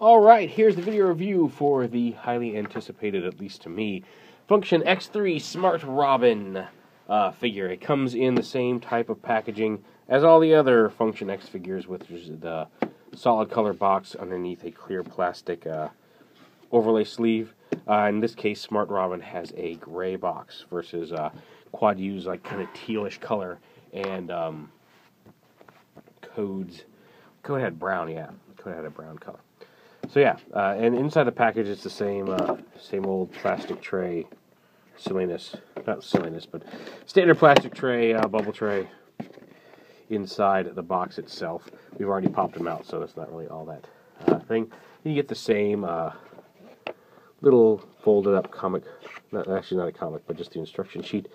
Alright, here's the video review for the highly anticipated, at least to me, Function X-3 Smart Robin figure. It comes in the same type of packaging as all the other Function X figures, which is the solid color box underneath a clear plastic overlay sleeve. In this case, Smart Robin has a gray box versus Quad U's like kind of tealish color, and Code had brown, yeah. Code had a brown color. So yeah, and inside the package it's the same old plastic tray silliness. Not silliness, but standard plastic tray, bubble tray inside the box itself. We've already popped them out, so it's not really all that thing. You get the same little folded up comic, actually not a comic, but just the instruction sheet,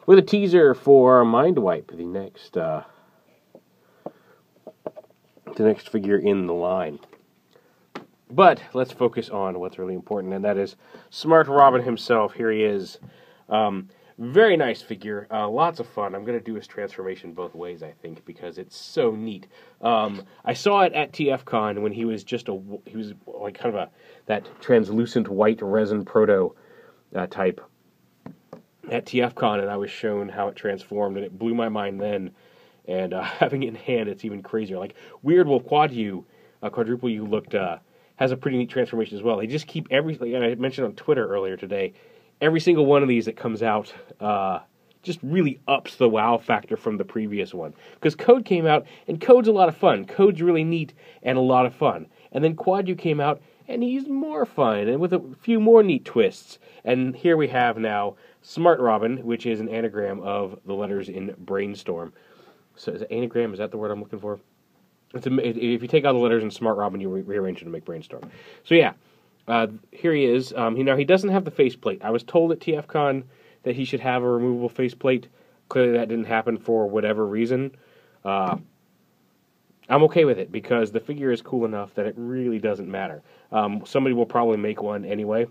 with a teaser for Mind Wipe, the next figure in the line. But let's focus on what's really important, and that is Smart Robin himself. Here he is. Very nice figure. Lots of fun. I'm going to do his transformation both ways, I think, because it's so neat. I saw it at TFCon when he was like kind of that translucent white resin proto type at TFCon, and I was shown how it transformed, and it blew my mind then. And having it in hand, it's even crazier. Like Weird Wolf Quadruple U looked has a pretty neat transformation as well. They just keep everything, and I mentioned on Twitter earlier today, every single one of these that comes out just really ups the wow factor from the previous one. Because Code came out, and Code's a lot of fun. Code's really neat and a lot of fun. And then Quad U came out, and he's more fun, and with a few more neat twists. And here we have now Smart Robin, which is an anagram of the letters in Brainstorm. So is it anagram? Is that the word I'm looking for? If you take out the letters in Smart Robin, you rearrange it to make Brainstorm. So yeah, here he is. He doesn't have the faceplate. I was told at TFCon that he should have a removable faceplate. Clearly that didn't happen for whatever reason. I'm okay with it because the figure is cool enough that it really doesn't matter. Somebody will probably make one anyway.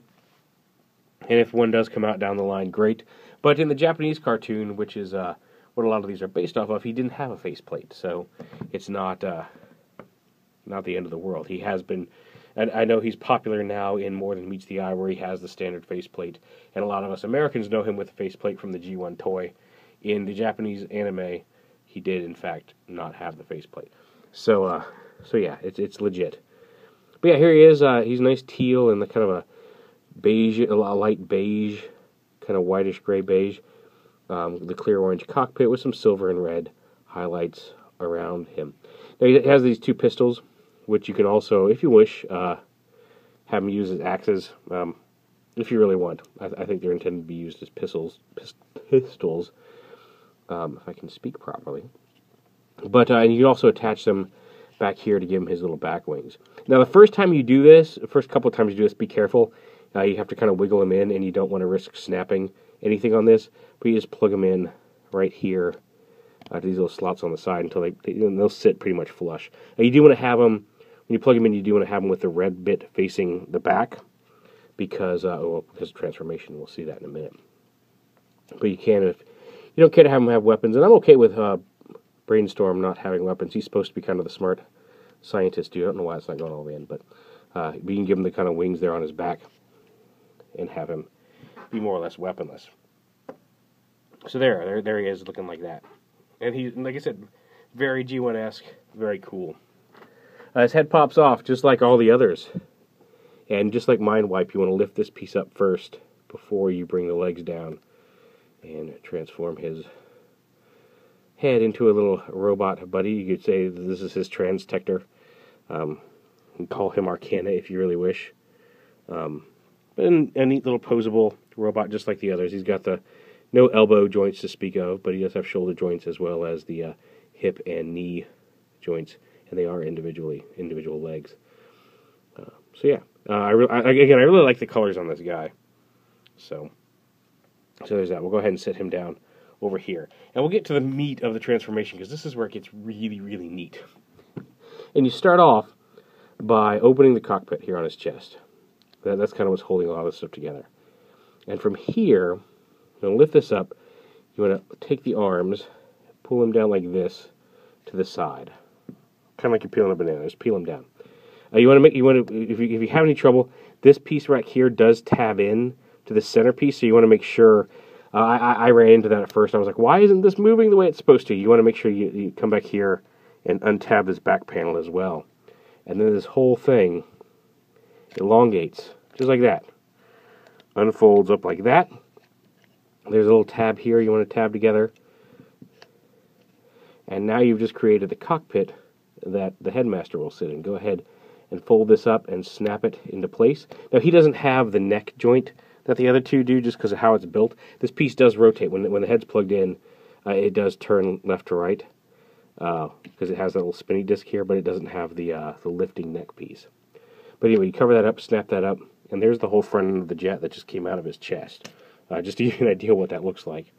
And if one does come out down the line, great. But in the Japanese cartoon, which is what a lot of these are based off of, he didn't have a faceplate, so it's not the end of the world. He has been, and I know he's popular now in More Than Meets the Eye, where he has the standard faceplate, and a lot of us Americans know him with the faceplate from the G1 toy. In the Japanese anime, he did in fact not have the faceplate. So yeah, it's legit. But yeah, here he is. He's nice teal and the kind of a beige, a light beige, kind of whitish gray beige. The clear orange cockpit with some silver and red highlights around him. Now he has these two pistols, which you can also, if you wish, have them use as axes, if you really want. I think they're intended to be used as pistols, if I can speak properly. But you can also attach them back here to give him his little back wings. Now the first time you do this, the first couple of times you do this, be careful. You have to kind of wiggle them in, and you don't want to risk snapping anything on this, but you just plug them in right here to these little slots on the side until they'll sit pretty much flush. Now you do want to have them, when you plug them in, you do want to have them with the red bit facing the back, because of transformation. We'll see that in a minute. But you can, if you don't care to have them have weapons, and I'm okay with Brainstorm not having weapons. He's supposed to be kind of the smart scientist dude. I don't know why it's not going all the way in, but we can give him the kind of wings there on his back and have him be more or less weaponless. So there he is, looking like that. And he's, like I said, very G1-esque, very cool. His head pops off, just like all the others. And just like Mind Wipe, you want to lift this piece up first before you bring the legs down and transform his head into a little robot buddy. You could say this is his Transtector. You can call him Arcana if you really wish. But a neat little posable robot, just like the others. He's got the no elbow joints to speak of, but he does have shoulder joints as well as the hip and knee joints, and they are individual legs. So yeah, I really like the colors on this guy. So there's that. We'll go ahead and set him down over here, and we'll get to the meat of the transformation, because this is where it gets really, really neat. And you start off by opening the cockpit here on his chest. That's kind of what's holding a lot of this stuff together. And from here, you're going to lift this up. You want to take the arms, pull them down like this to the side. Kind of like you're peeling a banana. Just peel them down. If you have any trouble, this piece right here does tab in to the centerpiece, so you want to make sure. I ran into that at first. I was like, why isn't this moving the way it's supposed to? You want to make sure you come back here and untab this back panel as well. And then this whole thing elongates, just like that. Unfolds up like that. There's a little tab here you want to tab together. And now you've just created the cockpit that the headmaster will sit in. Go ahead and fold this up and snap it into place. Now, he doesn't have the neck joint that the other two do just because of how it's built. This piece does rotate. When the head's plugged in, it does turn left to right because it has that little spinny disc here, but it doesn't have the lifting neck piece. But anyway, you cover that up, snap that up, and there's the whole front end of the jet that just came out of his chest. Just to give you an idea what that looks like.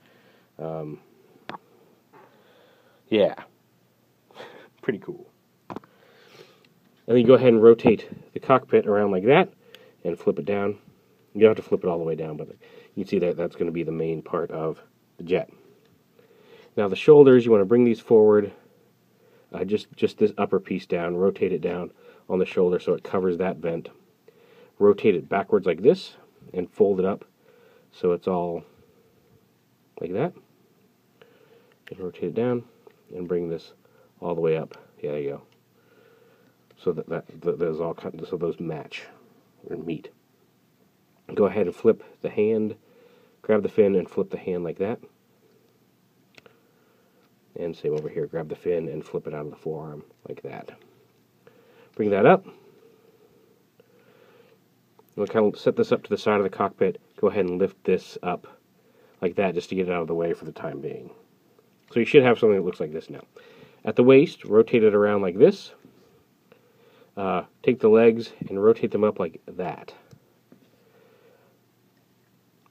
Yeah. Pretty cool. And then you go ahead and rotate the cockpit around like that and flip it down. You don't have to flip it all the way down, but you can see that that's going to be the main part of the jet. Now the shoulders, you want to bring these forward, just this upper piece down, rotate it down on the shoulder so it covers that vent. Rotate it backwards like this and fold it up so it's all like that. Just rotate it down and bring this all the way up. Yeah, there you go. So those all so those match or meet. Go ahead and flip the hand, grab the fin and flip the hand like that. And same over here, grab the fin and flip it out of the forearm like that. Bring that up. We'll kind of set this up to the side of the cockpit. Go ahead and lift this up like that just to get it out of the way for the time being. So you should have something that looks like this now. At the waist, rotate it around like this. Take the legs and rotate them up like that.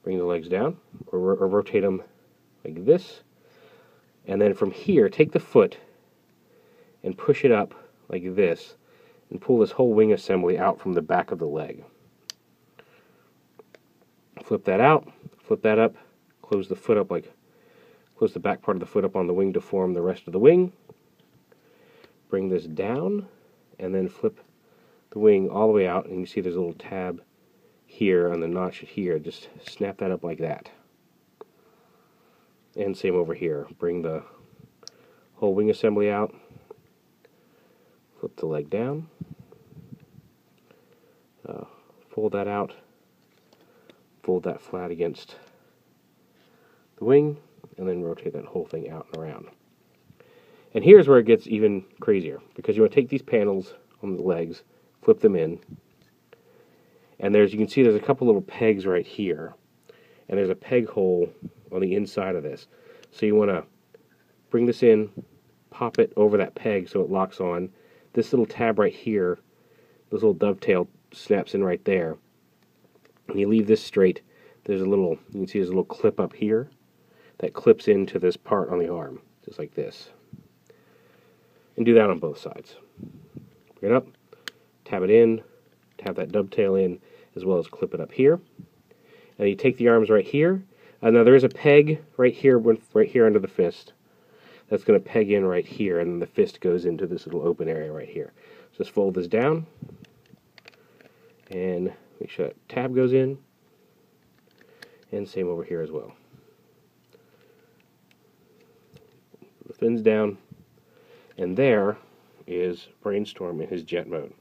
Bring the legs down, or rotate them like this. And then from here, take the foot and push it up like this, and pull this whole wing assembly out from the back of the leg. Flip that out, flip that up, close the foot up close the back part of the foot up on the wing to form the rest of the wing. Bring this down, and then flip the wing all the way out, and you see there's a little tab here on the notch here. Just snap that up like that. And same over here. Bring the whole wing assembly out, flip the leg down, fold that out, fold that flat against the wing, and then rotate that whole thing out and around. And here's where it gets even crazier, because you want to take these panels on the legs, flip them in, and you can see there's a couple little pegs right here, and there's a peg hole on the inside of this. So you want to bring this in, pop it over that peg so it locks on. This little tab right here, this little dovetail snaps in right there. And you leave this straight. There's you can see there's a little clip up here that clips into this part on the arm, just like this. And do that on both sides. Bring it up, tab it in, tab that dovetail in, as well as clip it up here. And you take the arms right here. Now there is a peg right here under the fist. That's going to peg in right here, and then the fist goes into this little open area right here. So just fold this down, and make sure that tab goes in, and same over here as well. The fin's down, and there is Brainstorm in his jet mode,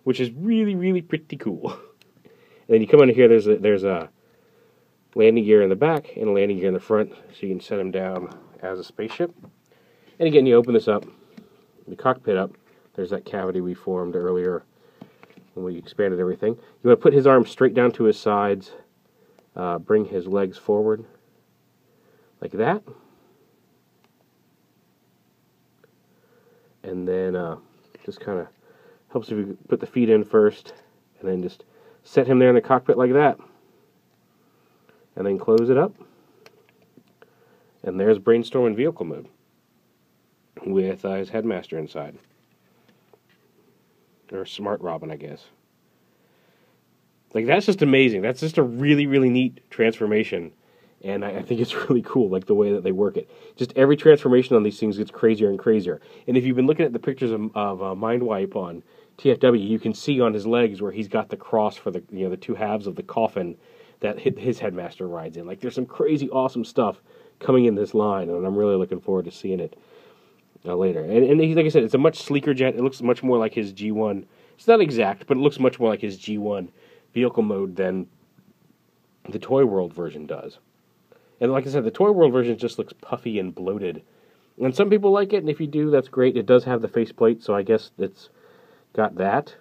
which is really, really pretty cool. And then you come under here, there's a landing gear in the back and a landing gear in the front, so you can set him down as a spaceship. And again, you open this up, the cockpit up, there's that cavity we formed earlier when we expanded everything. You want to put his arms straight down to his sides, bring his legs forward, like that. And then just kind of helps if you put the feet in first, and then just set him there in the cockpit like that. And then close it up. And there's Brainstorm in vehicle mode with his headmaster inside. Or Smart Robin, I guess. Like, that's just amazing. That's just a really, really neat transformation. And I think it's really cool, like the way that they work it. Just every transformation on these things gets crazier and crazier. And if you've been looking at the pictures of Mind Wipe on TFW, you can see on his legs where he's got the cross for the the two halves of the coffin that his headmaster rides in. Like, there's some crazy awesome stuff coming in this line, and I'm really looking forward to seeing it later. And like I said, it's a much sleeker jet. It looks much more like his G1. It's not exact, but it looks much more like his G1 vehicle mode than the Toy World version does. And like I said, the Toy World version just looks puffy and bloated. And some people like it, and if you do, that's great. It does have the faceplate, so I guess it's got that.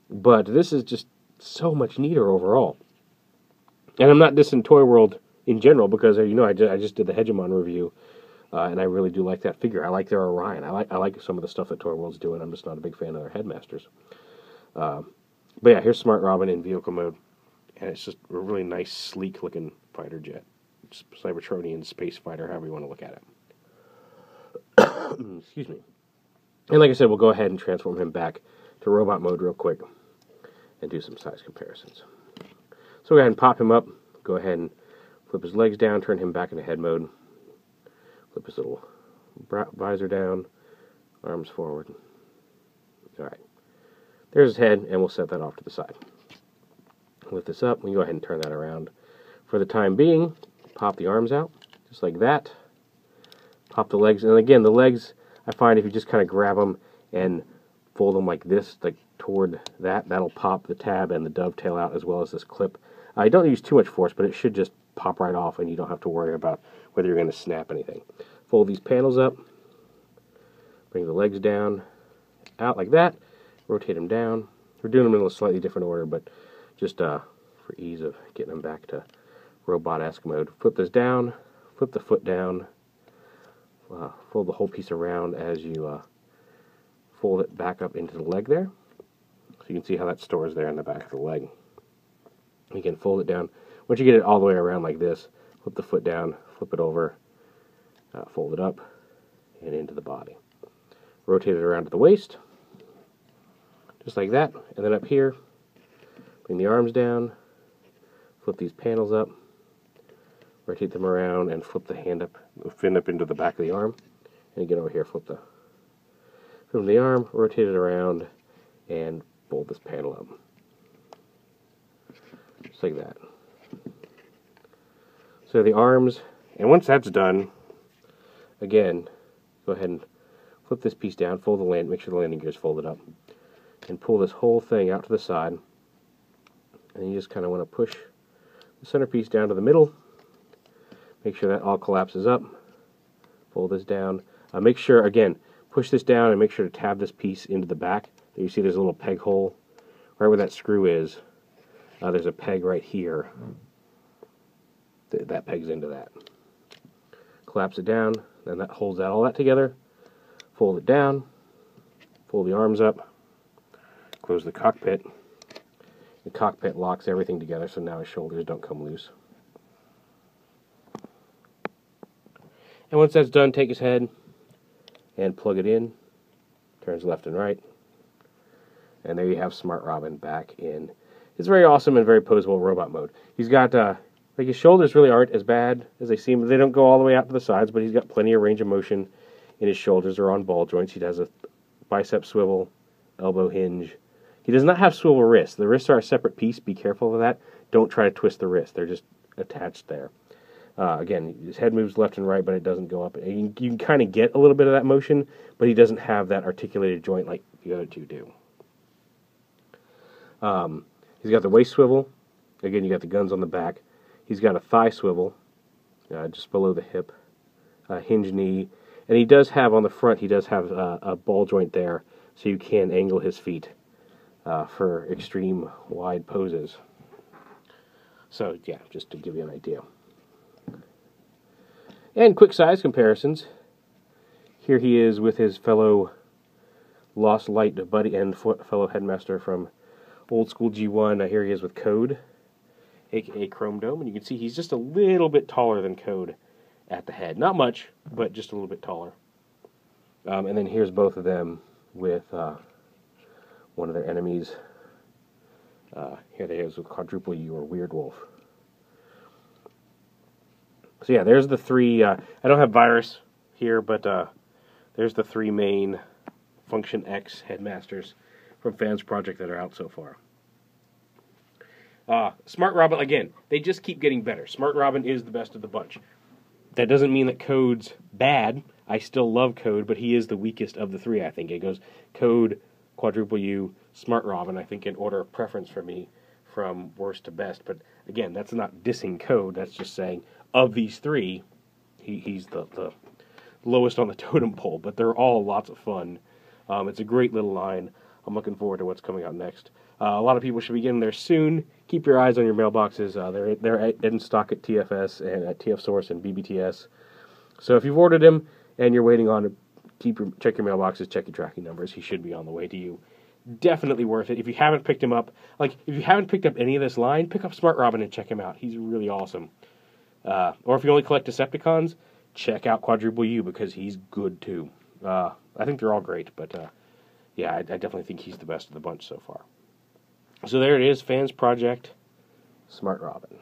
But this is just so much neater overall. And I'm not dissing Toy World in general, because I just did the Hegemon review, and I really do like that figure. I like their Orion. I like some of the stuff that Toy World's doing. I'm just not a big fan of their headmasters. But yeah, here's Smart Robin in vehicle mode, and it's just a really nice, sleek-looking fighter jet. Cybertronian space fighter, however you want to look at it. Excuse me. And like I said, we'll go ahead and transform him back to robot mode real quick and do some size comparisons. So go ahead and pop him up, go ahead and flip his legs down, turn him back into head mode, flip his little visor down, arms forward. Alright, there's his head, and we'll set that off to the side. Lift this up, we can go ahead and turn that around. For the time being, pop the arms out, just like that. Pop the legs, and again, the legs, I find if you just kind of grab them and fold them like this, like toward that'll pop the tab and the dovetail out, as well as this clip. I don't use too much force, but it should just pop right off, and you don't have to worry about whether you're going to snap anything. Fold these panels up, bring the legs down, out like that, rotate them down. We're doing them in a slightly different order, but just for ease of getting them back to robot-esque mode. Flip this down, flip the foot down, fold the whole piece around as you fold it back up into the leg there. So you can see how that stores there in the back of the leg. You can fold it down. Once you get it all the way around like this, flip the foot down, flip it over, fold it up, and into the body. Rotate it around to the waist, just like that. And then up here, bring the arms down, flip these panels up, rotate them around, and flip the hand up, fin up into the back of the arm. And again over here, flip the arm, rotate it around, and fold this panel up. Just like that. So the arms, and once that's done, again, go ahead and flip this piece down, fold the make sure the landing gear is folded up, and pull this whole thing out to the side. And you just kind of want to push the centerpiece down to the middle. Make sure that all collapses up. Fold this down. Make sure, again, push this down and make sure to tab this piece into the back. There you see there's a little peg hole right where that screw is. There's a peg right here. That pegs into that. Collapse it down, and that holds all that together. Fold it down. Fold the arms up. Close the cockpit. The cockpit locks everything together, so now his shoulders don't come loose. And once that's done, take his head and plug it in. Turns left and right. And there you have Smart Robin back in his very awesome and very posable robot mode. He's got, like, his shoulders really aren't as bad as they seem. They don't go all the way out to the sides, but he's got plenty of range of motion in his shoulders. They're on ball joints. He has a bicep swivel, elbow hinge. He does not have swivel wrists. The wrists are a separate piece. Be careful of that. Don't try to twist the wrist. They're just attached there. Again, his head moves left and right, but it doesn't go up. You can kind of get a little bit of that motion, but he doesn't have that articulated joint like the other two do. He's got the waist swivel. Again, you got the guns on the back. He's got a thigh swivel just below the hip, hinge knee, and he does have on the front, he does have a ball joint there, so you can angle his feet for extreme wide poses. So yeah, just to give you an idea. And quick size comparisons. Here he is with his fellow Lost Light buddy and fellow headmaster from Old School G1. Here he is with Code, aka Chrome Dome, and you can see he's just a little bit taller than Code at the head. Not much, but just a little bit taller. And then here's both of them with one of their enemies. Here they is with Quadruple U or Weird Wolf. So yeah, there's the three. I don't have Virus here, but there's the three main Function X headmasters from FansProject that are out so far. Smart Robin, again, they just keep getting better. Smart Robin is the best of the bunch. That doesn't mean that Code's bad. I still love Code, but he is the weakest of the three, I think. It goes Code, Quadruple U, Smart Robin, I think, in order of preference for me from worst to best. But again, that's not dissing Code. That's just saying, of these three, he's the lowest on the totem pole. But they're all lots of fun. It's a great little line. I'm looking forward to what's coming out next. A lot of people should be getting there soon. Keep your eyes on your mailboxes. They're in stock at TFS and at TF Source and BBTS. So if you've ordered them and you're waiting on it, check your mailboxes, check your tracking numbers. He should be on the way to you. Definitely worth it. If you haven't picked him up, if you haven't picked up any of this line, pick up Smart Robin and check him out. He's really awesome. Or if you only collect Decepticons, check out Quadruple U because he's good too. I think they're all great, but yeah, I definitely think he's the best of the bunch so far. So there it is, FansProject, Smart Robin.